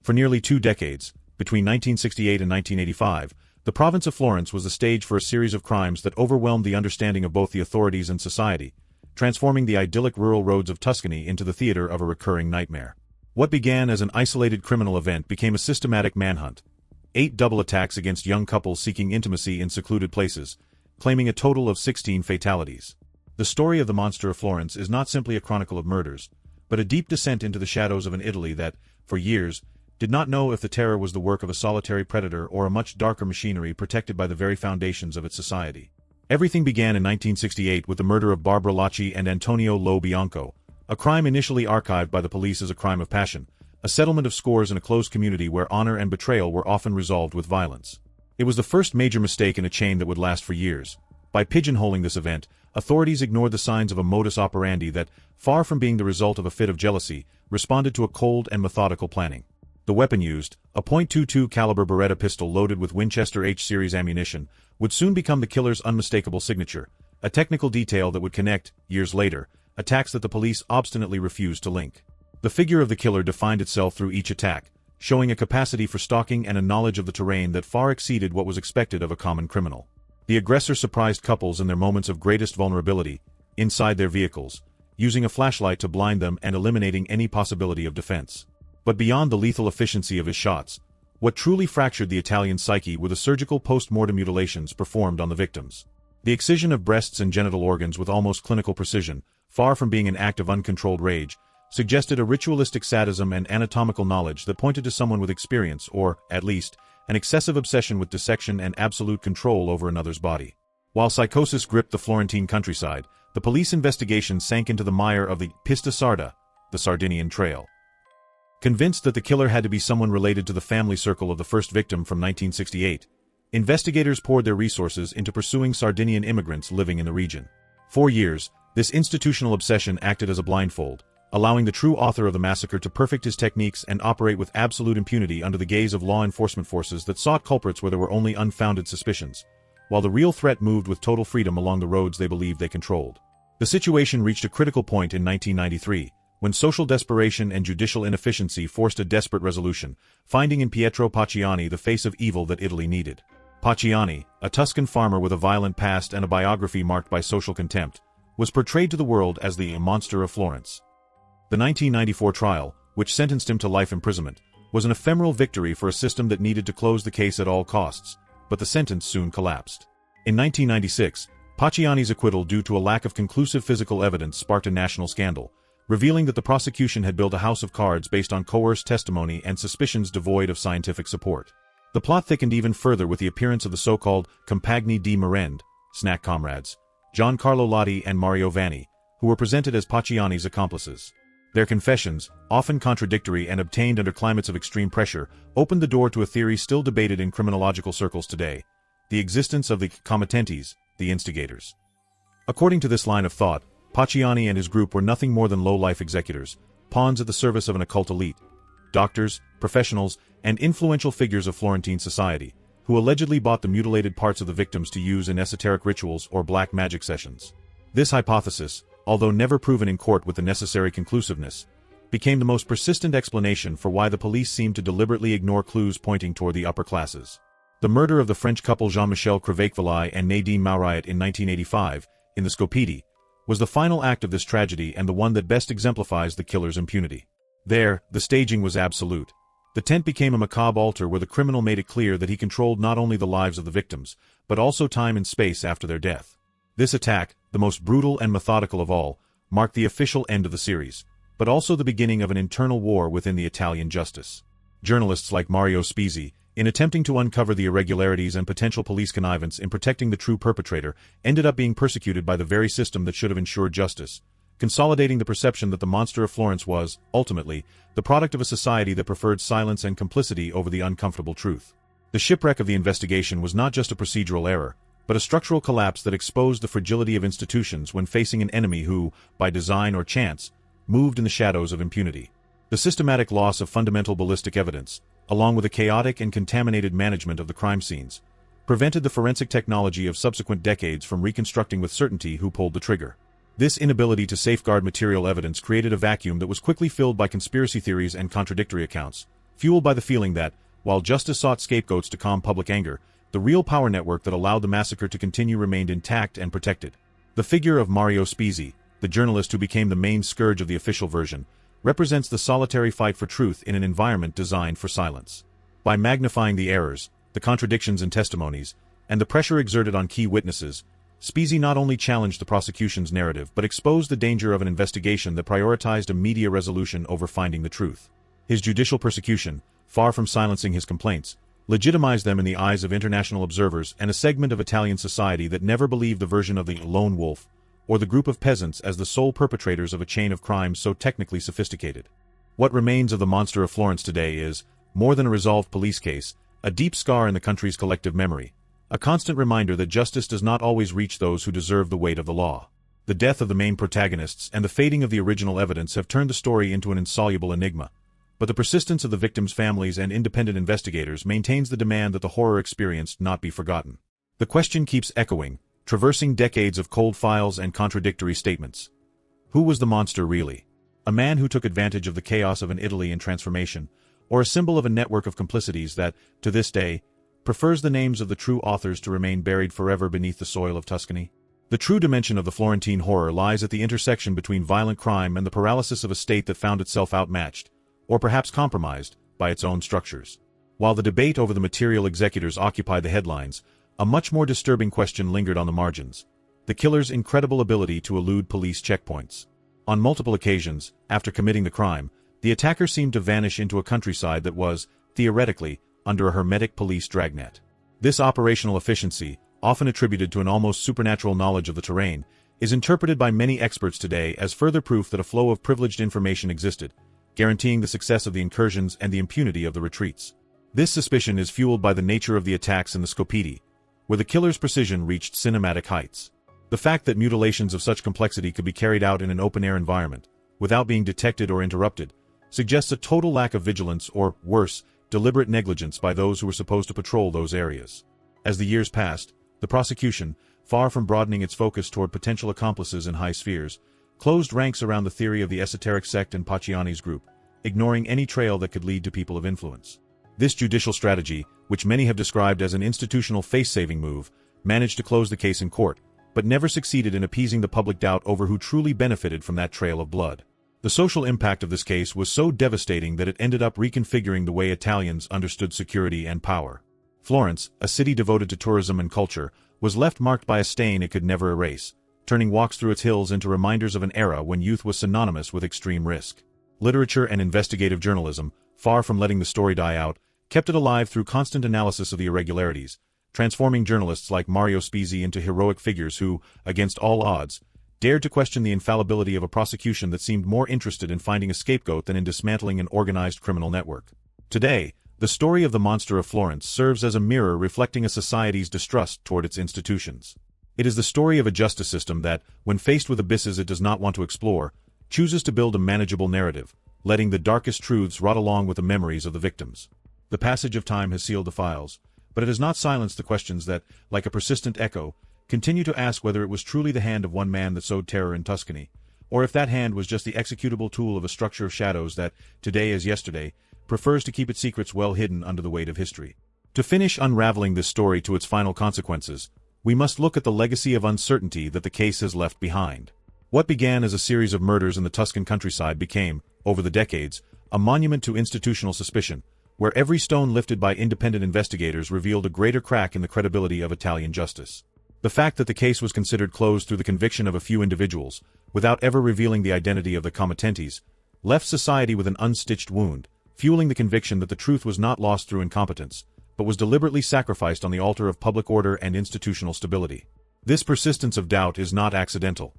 For nearly 2 decades, between 1968 and 1985, the province of Florence was the stage for a series of crimes that overwhelmed the understanding of both the authorities and society, transforming the idyllic rural roads of Tuscany into the theater of a recurring nightmare. What began as an isolated criminal event became a systematic manhunt. 8 double attacks against young couples seeking intimacy in secluded places, claiming a total of 16 fatalities. The story of the Monster of Florence is not simply a chronicle of murders, but a deep descent into the shadows of an Italy that, for years, did not know if the terror was the work of a solitary predator or a much darker machinery protected by the very foundations of its society. Everything began in 1968 with the murder of Barbara Lacci and Antonio Lo Bianco, a crime initially archived by the police as a crime of passion, a settlement of scores in a closed community where honor and betrayal were often resolved with violence. It was the first major mistake in a chain that would last for years. By pigeonholing this event, authorities ignored the signs of a modus operandi that, far from being the result of a fit of jealousy, responded to a cold and methodical planning. The weapon used, a .22 caliber Beretta pistol loaded with Winchester H-series ammunition, would soon become the killer's unmistakable signature, a technical detail that would connect, years later, attacks that the police obstinately refused to link. The figure of the killer defined itself through each attack, showing a capacity for stalking and a knowledge of the terrain that far exceeded what was expected of a common criminal. The aggressor surprised couples in their moments of greatest vulnerability, inside their vehicles, using a flashlight to blind them and eliminating any possibility of defense. But beyond the lethal efficiency of his shots, what truly fractured the Italian psyche were the surgical post-mortem mutilations performed on the victims. The excision of breasts and genital organs with almost clinical precision, far from being an act of uncontrolled rage, suggested a ritualistic sadism and anatomical knowledge that pointed to someone with experience or, at least, an excessive obsession with dissection and absolute control over another's body. While psychosis gripped the Florentine countryside, the police investigation sank into the mire of the Pista Sarda, the Sardinian Trail. Convinced that the killer had to be someone related to the family circle of the first victim from 1968, investigators poured their resources into pursuing Sardinian immigrants living in the region. For years, this institutional obsession acted as a blindfold, allowing the true author of the massacre to perfect his techniques and operate with absolute impunity under the gaze of law enforcement forces that sought culprits where there were only unfounded suspicions, while the real threat moved with total freedom along the roads they believed they controlled. The situation reached a critical point in 1993, when social desperation and judicial inefficiency forced a desperate resolution, finding in Pietro Pacciani the face of evil that Italy needed. Pacciani, a Tuscan farmer with a violent past and a biography marked by social contempt, was portrayed to the world as the Monster of Florence. The 1994 trial, which sentenced him to life imprisonment, was an ephemeral victory for a system that needed to close the case at all costs, but the sentence soon collapsed. In 1996, Pacciani's acquittal due to a lack of conclusive physical evidence sparked a national scandal, revealing that the prosecution had built a house of cards based on coerced testimony and suspicions devoid of scientific support. The plot thickened even further with the appearance of the so-called compagni di merende, snack comrades, Giancarlo Lotti and Mario Vanni, who were presented as Pacciani's accomplices. Their confessions, often contradictory and obtained under climates of extreme pressure, opened the door to a theory still debated in criminological circles today: the existence of the committentes, the instigators. According to this line of thought, Pacciani and his group were nothing more than low-life executors, pawns at the service of an occult elite, doctors, professionals, and influential figures of Florentine society, who allegedly bought the mutilated parts of the victims to use in esoteric rituals or black magic sessions. This hypothesis, although never proven in court with the necessary conclusiveness, became the most persistent explanation for why the police seemed to deliberately ignore clues pointing toward the upper classes. The murder of the French couple Jean-Michel Crevecoeur and Nadine Mauriat in 1985, in the Scopiti, was the final act of this tragedy and the one that best exemplifies the killer's impunity. There, the staging was absolute. The tent became a macabre altar where the criminal made it clear that he controlled not only the lives of the victims, but also time and space after their death. This attack, the most brutal and methodical of all, marked the official end of the series, but also the beginning of an internal war within the Italian justice. Journalists like Mario Spizzi, in attempting to uncover the irregularities and potential police connivance in protecting the true perpetrator, ended up being persecuted by the very system that should have ensured justice, consolidating the perception that the Monster of Florence was, ultimately, the product of a society that preferred silence and complicity over the uncomfortable truth. The shipwreck of the investigation was not just a procedural error, but a structural collapse that exposed the fragility of institutions when facing an enemy who, by design or chance, moved in the shadows of impunity. The systematic loss of fundamental ballistic evidence, along with a chaotic and contaminated management of the crime scenes, prevented the forensic technology of subsequent decades from reconstructing with certainty who pulled the trigger. This inability to safeguard material evidence created a vacuum that was quickly filled by conspiracy theories and contradictory accounts, fueled by the feeling that, while justice sought scapegoats to calm public anger, the real power network that allowed the massacre to continue remained intact and protected. The figure of Mario Spizzi, the journalist who became the main scourge of the official version, represents the solitary fight for truth in an environment designed for silence. By magnifying the errors, the contradictions in testimonies, and the pressure exerted on key witnesses, Spizzi not only challenged the prosecution's narrative but exposed the danger of an investigation that prioritized immediate resolution over finding the truth. His judicial persecution, far from silencing his complaints, legitimized them in the eyes of international observers and a segment of Italian society that never believed the version of the lone wolf, or the group of peasants as the sole perpetrators of a chain of crimes so technically sophisticated. What remains of the Monster of Florence today is, more than a resolved police case, a deep scar in the country's collective memory, a constant reminder that justice does not always reach those who deserve the weight of the law. The death of the main protagonists and the fading of the original evidence have turned the story into an insoluble enigma, but the persistence of the victims' families and independent investigators maintains the demand that the horror experienced not be forgotten. The question keeps echoing, traversing decades of cold files and contradictory statements. Who was the monster really? A man who took advantage of the chaos of an Italy in transformation, or a symbol of a network of complicities that, to this day, prefers the names of the true authors to remain buried forever beneath the soil of Tuscany? The true dimension of the Florentine horror lies at the intersection between violent crime and the paralysis of a state that found itself outmatched, or perhaps compromised, by its own structures. While the debate over the material executors occupied the headlines, a much more disturbing question lingered on the margins: the killer's incredible ability to elude police checkpoints. On multiple occasions, after committing the crime, the attacker seemed to vanish into a countryside that was, theoretically, under a hermetic police dragnet. This operational efficiency, often attributed to an almost supernatural knowledge of the terrain, is interpreted by many experts today as further proof that a flow of privileged information existed, guaranteeing the success of the incursions and the impunity of the retreats. This suspicion is fueled by the nature of the attacks in the Scopiti, where the killer's precision reached cinematic heights. The fact that mutilations of such complexity could be carried out in an open-air environment, without being detected or interrupted, suggests a total lack of vigilance or, worse, deliberate negligence by those who were supposed to patrol those areas. As the years passed, the prosecution, far from broadening its focus toward potential accomplices in high spheres, closed ranks around the theory of the esoteric sect and Pacciani's group, ignoring any trail that could lead to people of influence. This judicial strategy, which many have described as an institutional face-saving move, managed to close the case in court, but never succeeded in appeasing the public doubt over who truly benefited from that trail of blood. The social impact of this case was so devastating that it ended up reconfiguring the way Italians understood security and power. Florence, a city devoted to tourism and culture, was left marked by a stain it could never erase, turning walks through its hills into reminders of an era when youth was synonymous with extreme risk. Literature and investigative journalism, far from letting the story die out, kept it alive through constant analysis of the irregularities, transforming journalists like Mario Spizzi into heroic figures who, against all odds, dared to question the infallibility of a prosecution that seemed more interested in finding a scapegoat than in dismantling an organized criminal network. Today, the story of the Monster of Florence serves as a mirror reflecting a society's distrust toward its institutions. It is the story of a justice system that, when faced with abysses it does not want to explore, chooses to build a manageable narrative, letting the darkest truths rot along with the memories of the victims. The passage of time has sealed the files, but it has not silenced the questions that, like a persistent echo, continue to ask whether it was truly the hand of one man that sowed terror in Tuscany, or if that hand was just the executable tool of a structure of shadows that, today as yesterday, prefers to keep its secrets well hidden under the weight of history. To finish unraveling this story to its final consequences, we must look at the legacy of uncertainty that the case has left behind. What began as a series of murders in the Tuscan countryside became, over the decades, a monument to institutional suspicion, where every stone lifted by independent investigators revealed a greater crack in the credibility of Italian justice. The fact that the case was considered closed through the conviction of a few individuals, without ever revealing the identity of the committents, left society with an unstitched wound, fueling the conviction that the truth was not lost through incompetence, but was deliberately sacrificed on the altar of public order and institutional stability. This persistence of doubt is not accidental.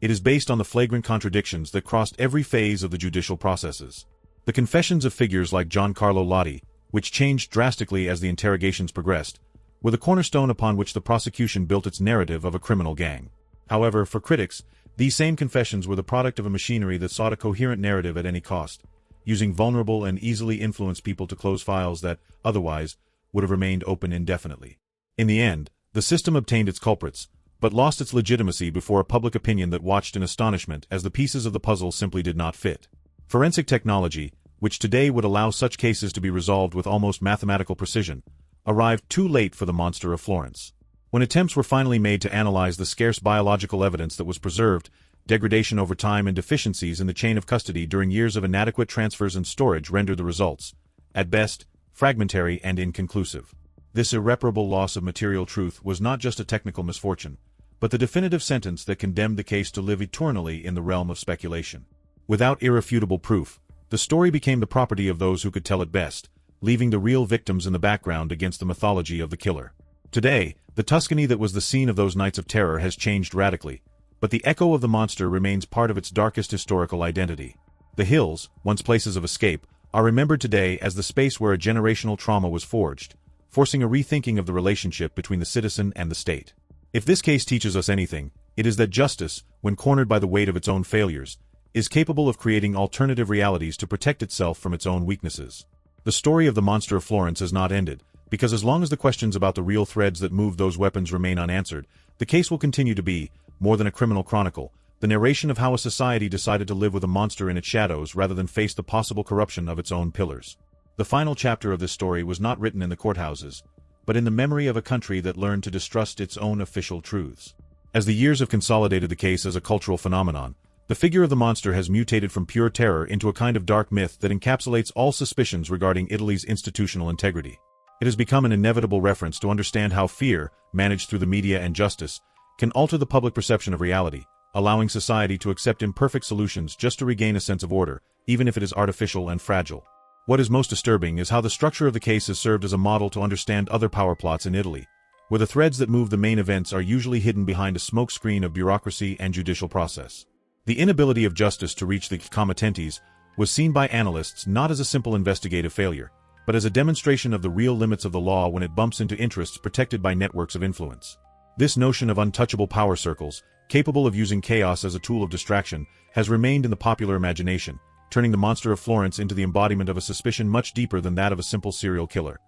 It is based on the flagrant contradictions that crossed every phase of the judicial processes. The confessions of figures like Giancarlo Lotti, which changed drastically as the interrogations progressed, were the cornerstone upon which the prosecution built its narrative of a criminal gang. However, for critics, these same confessions were the product of a machinery that sought a coherent narrative at any cost, using vulnerable and easily influenced people to close files that, otherwise, would have remained open indefinitely. In the end, the system obtained its culprits, but lost its legitimacy before a public opinion that watched in astonishment as the pieces of the puzzle simply did not fit. Forensic technology, which today would allow such cases to be resolved with almost mathematical precision, arrived too late for the Monster of Florence. When attempts were finally made to analyze the scarce biological evidence that was preserved, degradation over time and deficiencies in the chain of custody during years of inadequate transfers and storage rendered the results, at best, fragmentary and inconclusive. This irreparable loss of material truth was not just a technical misfortune, but the definitive sentence that condemned the case to live eternally in the realm of speculation. Without irrefutable proof, the story became the property of those who could tell it best, leaving the real victims in the background against the mythology of the killer. Today, the Tuscany that was the scene of those nights of terror has changed radically, but the echo of the monster remains part of its darkest historical identity. The hills, once places of escape, are remembered today as the space where a generational trauma was forged, forcing a rethinking of the relationship between the citizen and the state. If this case teaches us anything, it is that justice, when cornered by the weight of its own failures, is capable of creating alternative realities to protect itself from its own weaknesses. The story of the Monster of Florence has not ended, because as long as the questions about the real threads that moved those weapons remain unanswered, the case will continue to be, more than a criminal chronicle, the narration of how a society decided to live with a monster in its shadows rather than face the possible corruption of its own pillars. The final chapter of this story was not written in the courthouses, but in the memory of a country that learned to distrust its own official truths. As the years have consolidated the case as a cultural phenomenon, the figure of the monster has mutated from pure terror into a kind of dark myth that encapsulates all suspicions regarding Italy's institutional integrity. It has become an inevitable reference to understand how fear, managed through the media and justice, can alter the public perception of reality, allowing society to accept imperfect solutions just to regain a sense of order, even if it is artificial and fragile. What is most disturbing is how the structure of the case has served as a model to understand other power plots in Italy, where the threads that move the main events are usually hidden behind a smokescreen of bureaucracy and judicial process. The inability of justice to reach the committentes was seen by analysts not as a simple investigative failure, but as a demonstration of the real limits of the law when it bumps into interests protected by networks of influence. This notion of untouchable power circles, capable of using chaos as a tool of distraction, has remained in the popular imagination, turning the Monster of Florence into the embodiment of a suspicion much deeper than that of a simple serial killer.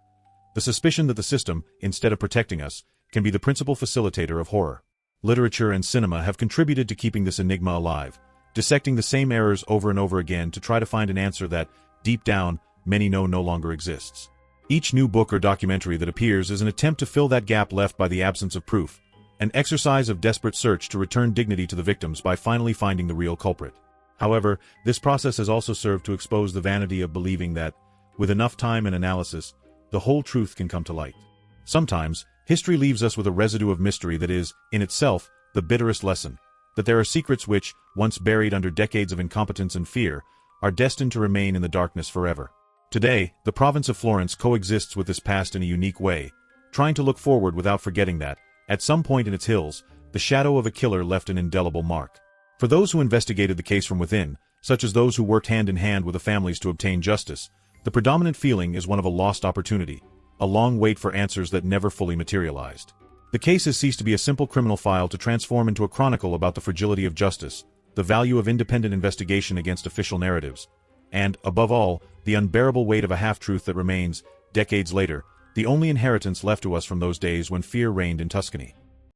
The suspicion that the system, instead of protecting us, can be the principal facilitator of horror. Literature and cinema have contributed to keeping this enigma alive, dissecting the same errors over and over again to try to find an answer that, deep down, many know no longer exists. Each new book or documentary that appears is an attempt to fill that gap left by the absence of proof, an exercise of desperate search to return dignity to the victims by finally finding the real culprit. However, this process has also served to expose the vanity of believing that, with enough time and analysis, the whole truth can come to light. Sometimes, history leaves us with a residue of mystery that is, in itself, the bitterest lesson, that there are secrets which, once buried under decades of incompetence and fear, are destined to remain in the darkness forever. Today, the province of Florence coexists with this past in a unique way, trying to look forward without forgetting that, at some point in its hills, the shadow of a killer left an indelible mark. For those who investigated the case from within, such as those who worked hand in hand with the families to obtain justice, the predominant feeling is one of a lost opportunity, a long wait for answers that never fully materialized. The case has ceased to be a simple criminal file to transform into a chronicle about the fragility of justice, the value of independent investigation against official narratives, and, above all, the unbearable weight of a half-truth that remains, decades later, the only inheritance left to us from those days when fear reigned in Tuscany.